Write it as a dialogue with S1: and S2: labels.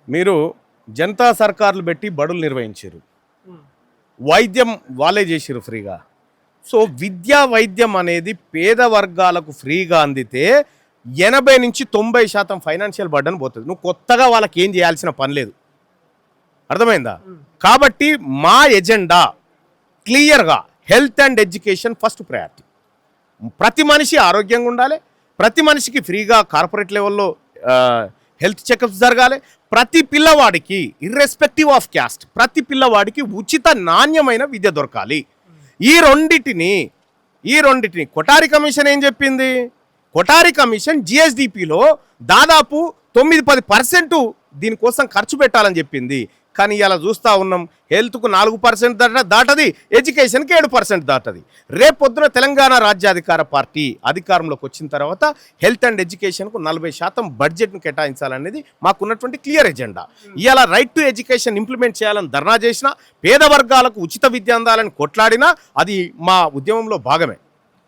S1: మీరు జనతా సర్కార్లు పెట్టి బడులు నిర్వహించారు, వైద్యం వాళ్ళే చేసిరు ఫ్రీగా. సో విద్యా వైద్యం అనేది పేద వర్గాలకు ఫ్రీగా అందితే 80 నుంచి 90% ఫైనాన్షియల్ బర్డన్ పోతుంది. నువ్వు కొత్తగా వాళ్ళకి ఏం చేయాల్సిన పని లేదు. అర్థమైందా? కాబట్టి మా ఎజెండా క్లియర్గా health and education first priority. ప్రతి మనిషి ఆరోగ్యంగా ఉండాలి, ప్రతి మనిషికి ఫ్రీగా కార్పొరేట్ లెవెల్లో హెల్త్ చెకప్స్ జరగాలి, ప్రతి పిల్లవాడికి ఇర్రెస్పెక్టివ్ ఆఫ్ క్యాస్ట్ ప్రతి పిల్లవాడికి ఉచిత నాణ్యమైన విద్య దొరకాలి. ఈ రెండిటిని కొఠారి కమిషన్ ఏం చెప్పింది? కొఠారి కమిషన్ జిఎస్డిపిలో దాదాపు 9-10% దీనికోసం ఖర్చు పెట్టాలని చెప్పింది. కానీ ఇలా చూస్తూ ఉన్నాం, హెల్త్కు 4% దాటది, ఎడ్యుకేషన్కి 7% దాటది. రేపొద్దున తెలంగాణ రాజ్యాధికార పార్టీ అధికారంలోకి వచ్చిన తర్వాత హెల్త్ అండ్ ఎడ్యుకేషన్కు 40% బడ్జెట్ను కేటాయించాలనేది మాకున్నటువంటి క్లియర్ ఎజెండా. ఇలా రైట్ టు ఎడ్యుకేషన్ ఇంప్లిమెంట్ చేయాలని ధర్నా చేసినా, పేద వర్గాలకు ఉచిత విద్య అందాలని కొట్లాడినా అది మా ఉద్యమంలో భాగమే.